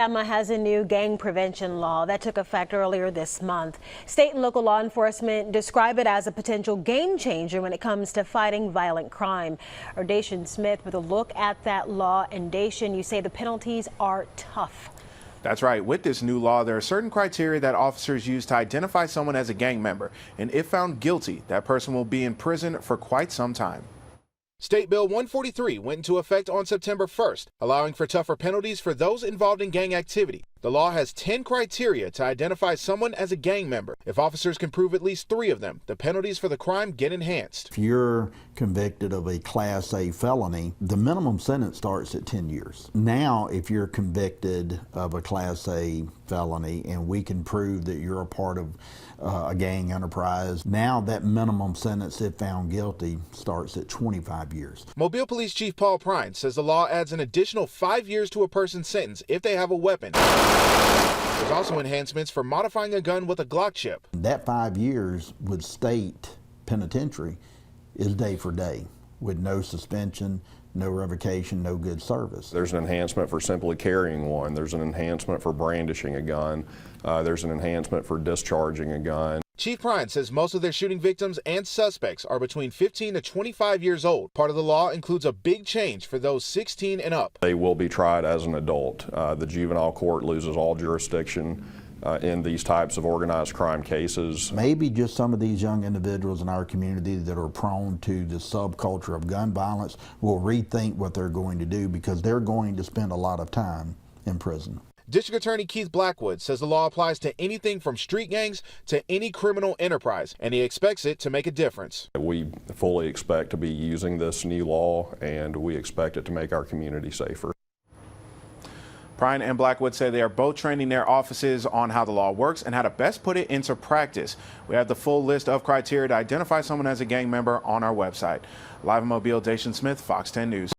Alabama has a new gang prevention law that took effect earlier this month. State and local law enforcement describe it as a potential game changer when it comes to fighting violent crime. Dacian Smith with a look at that law. And Dacian, you say the penalties are tough. That's right. With this new law, there are certain criteria that officers use to identify someone as a gang member. And if found guilty, that person will be in prison for quite some time. State Bill 143 went into effect on September 1st, allowing for tougher penalties for those involved in gang activity. The law has 10 criteria to identify someone as a gang member. If officers can prove at least 3 of them, the penalties for the crime get enhanced. If you're convicted of a Class A felony, the minimum sentence starts at 10 years. Now, if you're convicted of a Class A felony and we can prove that you're a part of a gang enterprise, now that minimum sentence, if found guilty, starts at 25 years. Mobile Police Chief Paul Prine says the law adds an additional 5 years to a person's sentence if they have a weapon. There's also enhancements for modifying a gun with a Glock chip. That 5 years with state penitentiary is day for day, with no suspension, no revocation, no good service. There's an enhancement for simply carrying one. There's an enhancement for brandishing a gun. There's an enhancement for discharging a gun. Chief Prine says most of their shooting victims and suspects are between 15 to 25 years old. Part of the law includes a big change for those 16 and up. They will be tried as an adult. The juvenile court loses all jurisdiction in these types of organized crime cases. Maybe just some of these young individuals in our community that are prone to the subculture of gun violence will rethink what they're going to do because they're going to spend a lot of time in prison. District Attorney Keith Blackwood says the law applies to anything from street gangs to any criminal enterprise, and he expects it to make a difference. We fully expect to be using this new law, and we expect it to make our community safer. Prine and Blackwood say they are both training their offices on how the law works and how to best put it into practice. We have the full list of criteria to identify someone as a gang member on our website. Live in Mobile, Dacian Smith, Fox 10 News.